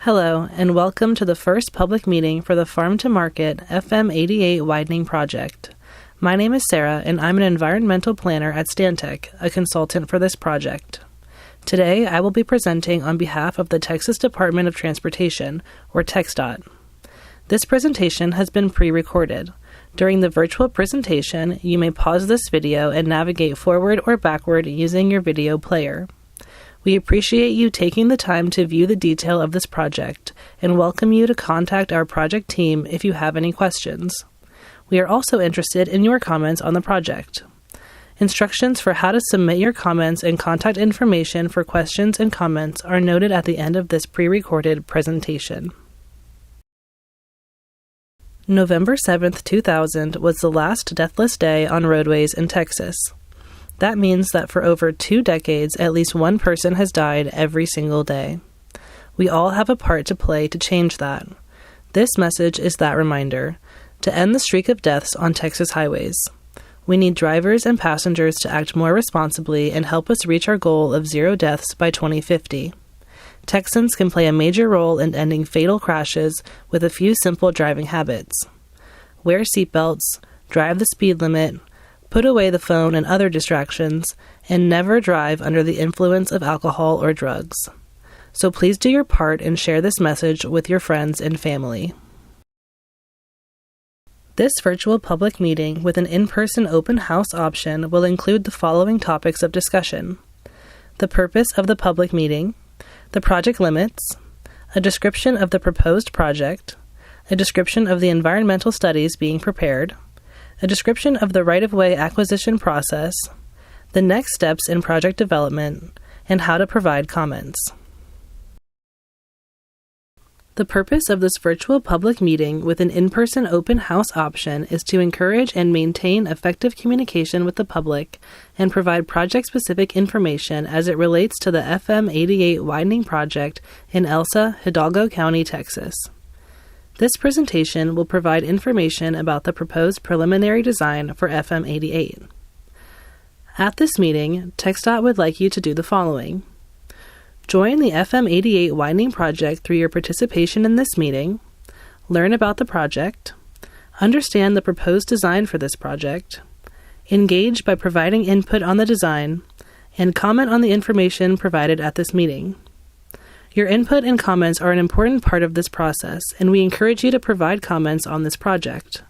Hello, and welcome to the first public meeting for the Farm to Market FM 88 Widening Project. My name is Sarah, and I'm an environmental planner at Stantec, a consultant for this project. Today, I will be presenting on behalf of the Texas Department of Transportation, or TxDOT. This presentation has been pre-recorded. During the virtual presentation, you may pause this video and navigate forward or backward using your video player. We appreciate you taking the time to view the detail of this project and welcome you to contact our project team if you have any questions. We are also interested in your comments on the project. Instructions for how to submit your comments and contact information for questions and comments are noted at the end of this pre-recorded presentation. November 7th, 2000 was the last deathless day on roadways in Texas. That means that for over 2 decades, at least one person has died every single day. We all have a part to play to change that. This message is that reminder, to end the streak of deaths on Texas highways. We need drivers and passengers to act more responsibly and help us reach our goal of 0 deaths by 2050. Texans can play a major role in ending fatal crashes with a few simple driving habits. Wear seatbelts, drive the speed limit, put away the phone and other distractions, and never drive under the influence of alcohol or drugs. So please do your part and share this message with your friends and family. This virtual public meeting with an in-person open house option will include the following topics of discussion: the purpose of the public meeting, the project limits, a description of the proposed project, a description of the environmental studies being prepared, a description of the right-of-way acquisition process, the next steps in project development, and how to provide comments. The purpose of this virtual public meeting with an in-person open house option is to encourage and maintain effective communication with the public and provide project-specific information as it relates to the FM 88 Widening Project in Elsa, Hidalgo County, Texas. This presentation will provide information about the proposed preliminary design for FM 88. At this meeting, TxDOT would like you to do the following: join the FM 88 Widening Project through your participation in this meeting, learn about the project, understand the proposed design for this project, engage by providing input on the design, and comment on the information provided at this meeting. Your input and comments are an important part of this process, and we encourage you to provide comments on this project.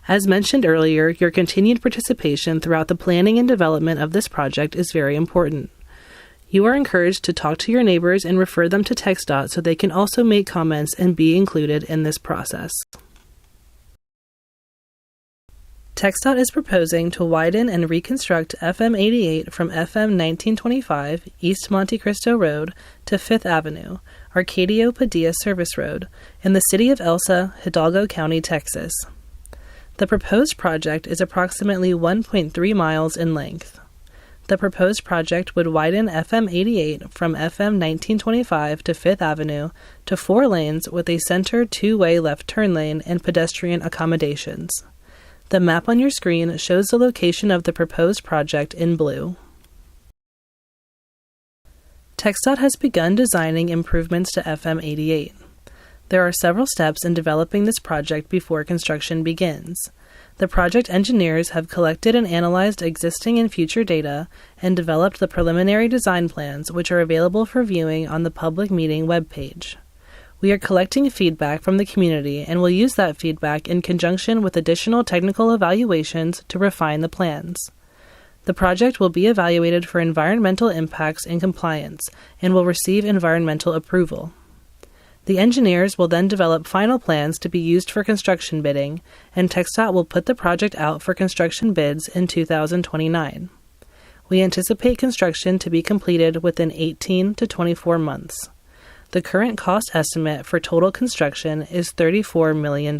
As mentioned earlier, your continued participation throughout the planning and development of this project is very important. You are encouraged to talk to your neighbors and refer them to TxDOT so they can also make comments and be included in this process. TxDOT is proposing to widen and reconstruct FM 88 from FM 1925 East Monte Cristo Road to 5th Avenue, Arcadio Padilla Service Road, in the city of Elsa, Hidalgo County, Texas. The proposed project is approximately 1.3 miles in length. The proposed project would widen FM 88 from FM 1925 to 5th Avenue to 4 lanes with a center 2-way left turn lane and pedestrian accommodations. The map on your screen shows the location of the proposed project in blue. TxDOT has begun designing improvements to FM 88. There are several steps in developing this project before construction begins. The project engineers have collected and analyzed existing and future data and developed the preliminary design plans, which are available for viewing on the public meeting webpage. We are collecting feedback from the community and will use that feedback in conjunction with additional technical evaluations to refine the plans. The project will be evaluated for environmental impacts and compliance and will receive environmental approval. The engineers will then develop final plans to be used for construction bidding, and TxDOT will put the project out for construction bids in 2029. We anticipate construction to be completed within 18 to 24 months. The current cost estimate for total construction is $34 million.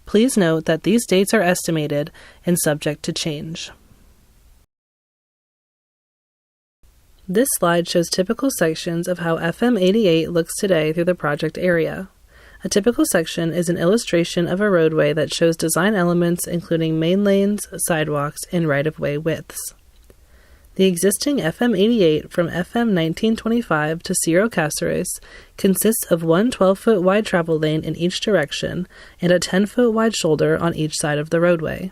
Please note that these dates are estimated and subject to change. This slide shows typical sections of how FM 88 looks today through the project area. A typical section is an illustration of a roadway that shows design elements including main lanes, sidewalks, and right-of-way widths. The existing FM 88 from FM 1925 to Cerro Caceres consists of one 12-foot wide travel lane in each direction and a 10-foot wide shoulder on each side of the roadway.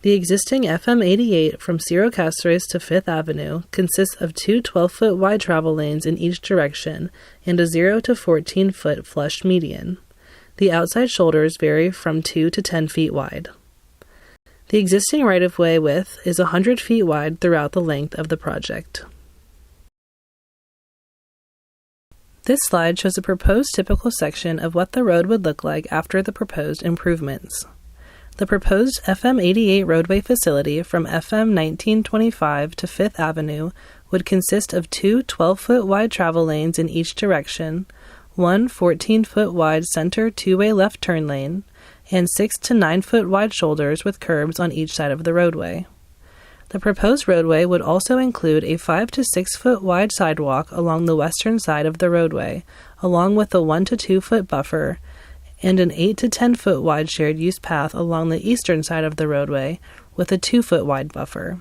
The existing FM 88 from Cerro Caceres to 5th Avenue consists of two 12-foot wide travel lanes in each direction and a 0 to 14-foot flush median. The outside shoulders vary from 2 to 10 feet wide. The existing right-of-way width is 100 feet wide throughout the length of the project. This slide shows a proposed typical section of what the road would look like after the proposed improvements. The proposed FM 88 roadway facility from FM 1925 to 5th Avenue would consist of two 12-foot wide travel lanes in each direction, one 14-foot wide center two-way left turn lane, and 6 to 9 foot wide shoulders with curbs on each side of the roadway. The proposed roadway would also include a 5 to 6 foot wide sidewalk along the western side of the roadway, along with a 1 to 2 foot buffer, and an 8 to 10 foot wide shared use path along the eastern side of the roadway with a 2 foot wide buffer.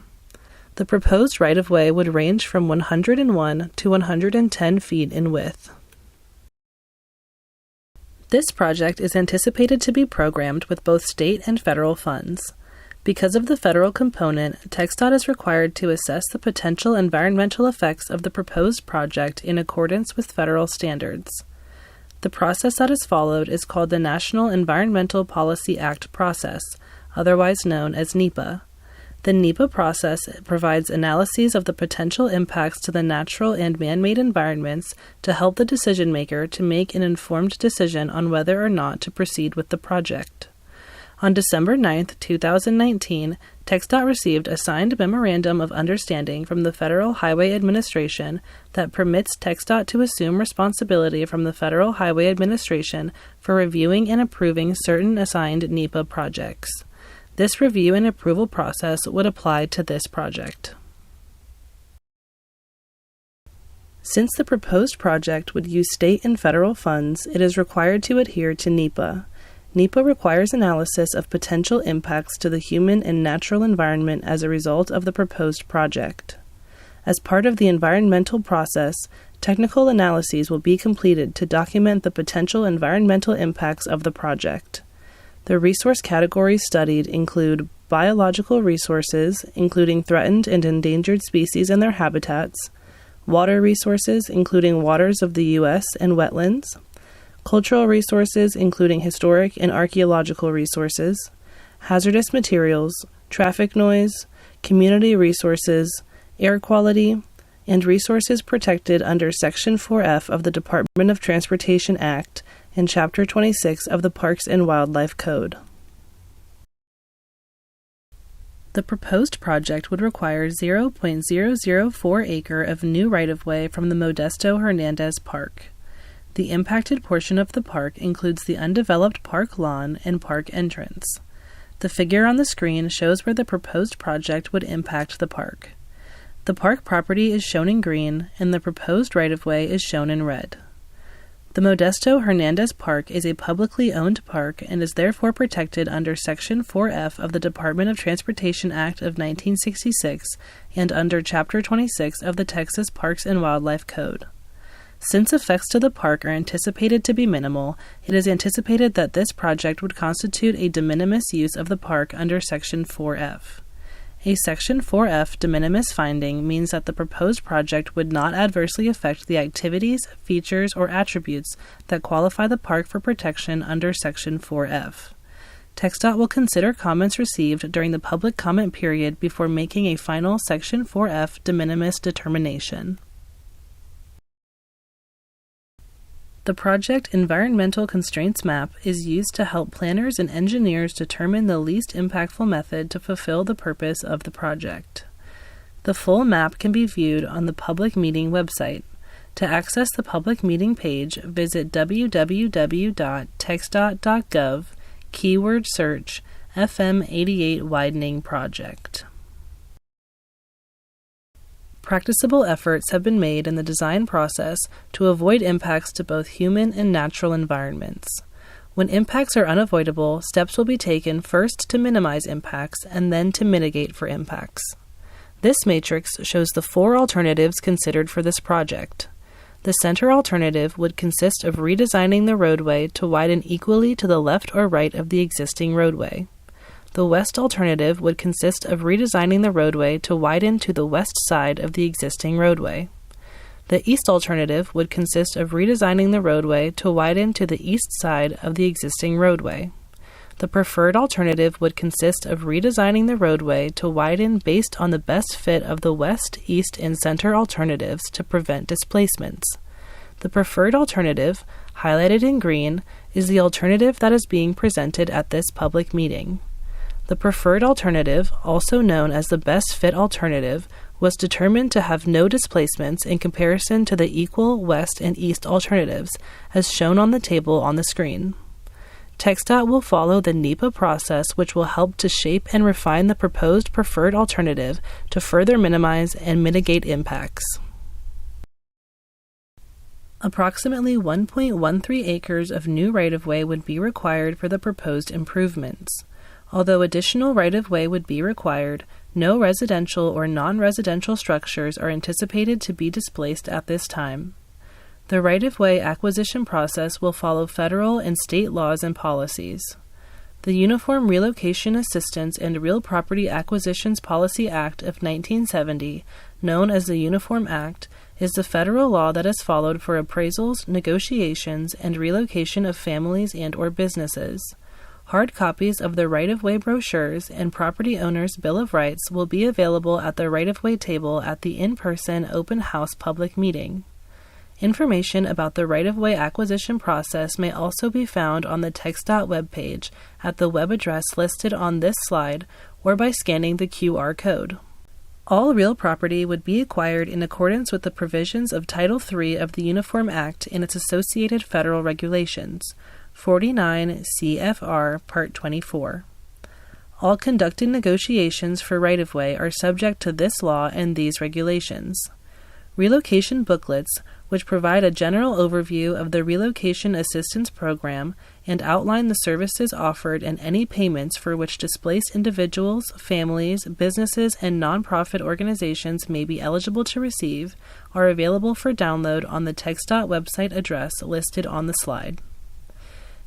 The proposed right-of-way would range from 101 to 110 feet in width. This project is anticipated to be programmed with both state and federal funds. Because of the federal component, TxDOT is required to assess the potential environmental effects of the proposed project in accordance with federal standards. The process that is followed is called the National Environmental Policy Act process, otherwise known as NEPA. The NEPA process provides analyses of the potential impacts to the natural and man-made environments to help the decision-maker to make an informed decision on whether or not to proceed with the project. On December 9, 2019, TxDOT received a signed Memorandum of Understanding from the Federal Highway Administration that permits TxDOT to assume responsibility from the Federal Highway Administration for reviewing and approving certain assigned NEPA projects. This review and approval process would apply to this project. Since the proposed project would use state and federal funds, it is required to adhere to NEPA. NEPA requires analysis of potential impacts to the human and natural environment as a result of the proposed project. As part of the environmental process, technical analyses will be completed to document the potential environmental impacts of the project. The resource categories studied include biological resources, including threatened and endangered species and their habitats, water resources, including waters of the U.S. and wetlands, cultural resources, including historic and archaeological resources, hazardous materials, traffic noise, community resources, air quality, and resources protected under Section 4F of the Department of Transportation Act and Chapter 26 of the Parks and Wildlife Code. The proposed project would require 0.004 acre of new right-of-way from the Modesto Hernandez Park. The impacted portion of the park includes the undeveloped park lawn and park entrance. The figure on the screen shows where the proposed project would impact the park. The park property is shown in green, and the proposed right-of-way is shown in red. The Modesto Hernandez Park is a publicly owned park and is therefore protected under Section 4F of the Department of Transportation Act of 1966 and under Chapter 26 of the Texas Parks and Wildlife Code. Since effects to the park are anticipated to be minimal, it is anticipated that this project would constitute a de minimis use of the park under Section 4F. A Section 4F de minimis finding means that the proposed project would not adversely affect the activities, features, or attributes that qualify the park for protection under Section 4F. TxDOT will consider comments received during the public comment period before making a final Section 4F de minimis determination. The project environmental constraints map is used to help planners and engineers determine the least impactful method to fulfill the purpose of the project. The full map can be viewed on the public meeting website. To access the public meeting page, visit www.txdot.gov, keyword search, FM 88 Widening Project. Practicable efforts have been made in the design process to avoid impacts to both human and natural environments. When impacts are unavoidable, steps will be taken first to minimize impacts and then to mitigate for impacts. This matrix shows the 4 alternatives considered for this project. The center alternative would consist of redesigning the roadway to widen equally to the left or right of the existing roadway. The west alternative would consist of redesigning the roadway to widen to the west side of the existing roadway. The east alternative would consist of redesigning the roadway to widen to the east side of the existing roadway. The preferred alternative would consist of redesigning the roadway to widen based on the best fit of the west, east, and center alternatives to prevent displacements. The preferred alternative, highlighted in green, is the alternative that is being presented at this public meeting. The preferred alternative, also known as the best fit alternative, was determined to have no displacements in comparison to the equal west and east alternatives, as shown on the table on the screen. TxDOT will follow the NEPA process, which will help to shape and refine the proposed preferred alternative to further minimize and mitigate impacts. Approximately 1.13 acres of new right-of-way would be required for the proposed improvements. Although additional right-of-way would be required, no residential or non-residential structures are anticipated to be displaced at this time. The right-of-way acquisition process will follow federal and state laws and policies. The Uniform Relocation Assistance and Real Property Acquisitions Policy Act of 1970, known as the Uniform Act, is the federal law that is followed for appraisals, negotiations, and relocation of families and/or businesses. Hard copies of the right-of-way brochures and property owner's Bill of Rights will be available at the right-of-way table at the in-person open house public meeting. Information about the right-of-way acquisition process may also be found on the TxDOT webpage at the web address listed on this slide or by scanning the QR code. All real property would be acquired in accordance with the provisions of Title III of the Uniform Act and its associated federal regulations, 49 CFR Part 24. All conducted negotiations for right-of-way are subject to this law and these regulations. Relocation booklets, which provide a general overview of the Relocation Assistance Program and outline the services offered and any payments for which displaced individuals, families, businesses, and nonprofit organizations may be eligible to receive, are available for download on the TxDOT website address listed on the slide.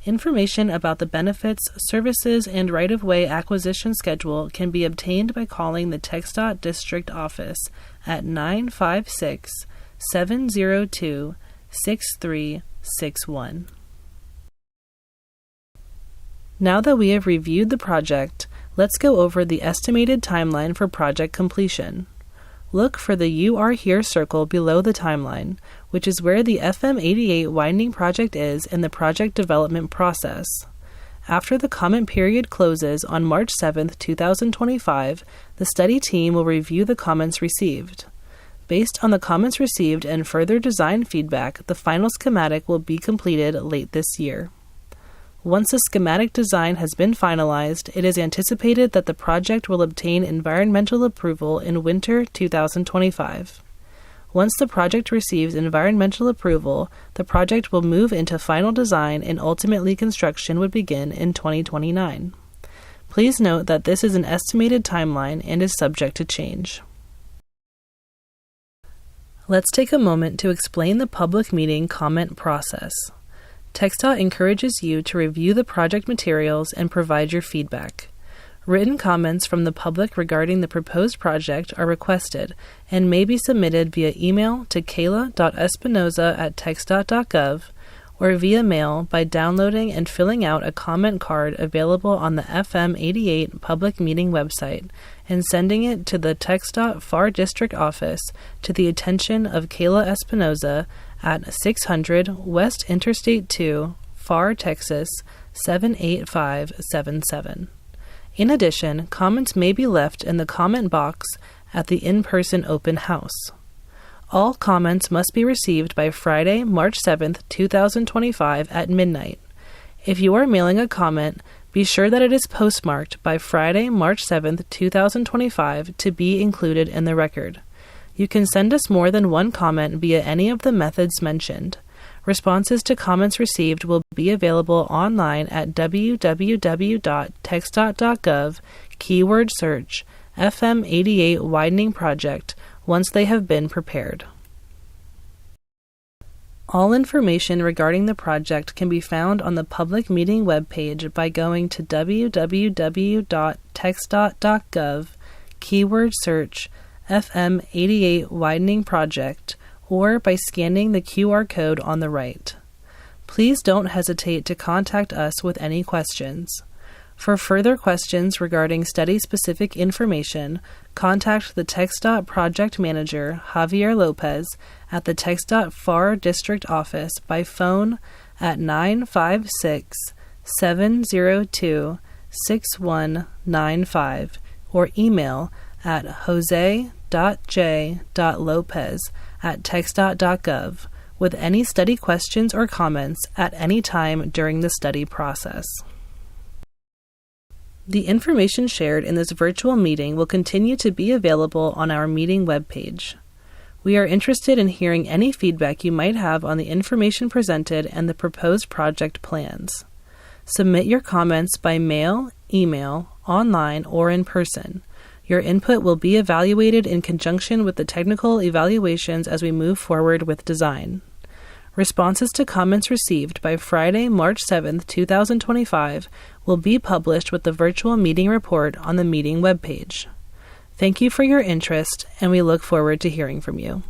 Information about the benefits, services, and right-of-way acquisition schedule can be obtained by calling the TxDOT District Office at 956-702-6361. Now that we have reviewed the project, let's go over the estimated timeline for project completion. Look for the "You Are Here" circle below the timeline, which is where the FM 88 Widening Project is in the project development process. After the comment period closes on March 7, 2025, the study team will review the comments received. Based on the comments received and further design feedback, the final schematic will be completed late this year. Once the schematic design has been finalized, it is anticipated that the project will obtain environmental approval in winter 2025. Once the project receives environmental approval, the project will move into final design and ultimately construction would begin in 2029. Please note that this is an estimated timeline and is subject to change. Let's take a moment to explain the public meeting comment process. TxDOT encourages you to review the project materials and provide your feedback. Written comments from the public regarding the proposed project are requested and may be submitted via email to kayla.espinoza@txdot.gov or via mail by downloading and filling out a comment card available on the FM 88 public meeting website and sending it to the TxDOT FAR District Office to the attention of Kayla Espinoza at 600 West Interstate 2, FAR, Texas 78577. In addition, comments may be left in the comment box at the in-person open house. All comments must be received by Friday, March 7th, 2025 at midnight. If you are mailing a comment, be sure that it is postmarked by Friday, March 7th, 2025 to be included in the record. You can send us more than one comment via any of the methods mentioned. Responses to comments received will be available online at www.txdot.gov, keyword search, FM 88 Widening Project once they have been prepared. All information regarding the project can be found on the public meeting webpage by going to www.TxDOT.gov, keyword search FM 88 Widening Project, or by scanning the QR code on the right. Please don't hesitate to contact us with any questions. For further questions regarding study-specific information, contact the TxDOT Project Manager, Javier Lopez, at the TxDOT FAR District Office by phone at 956-702-6195 or email at jose.j.lopez@txdot.gov with any study questions or comments at any time during the study process. The information shared in this virtual meeting will continue to be available on our meeting webpage. We are interested in hearing any feedback you might have on the information presented and the proposed project plans. Submit your comments by mail, email, online, or in person. Your input will be evaluated in conjunction with the technical evaluations as we move forward with design. Responses to comments received by Friday, March 7, 2025 will be published with the virtual meeting report on the meeting webpage. Thank you for your interest, and we look forward to hearing from you.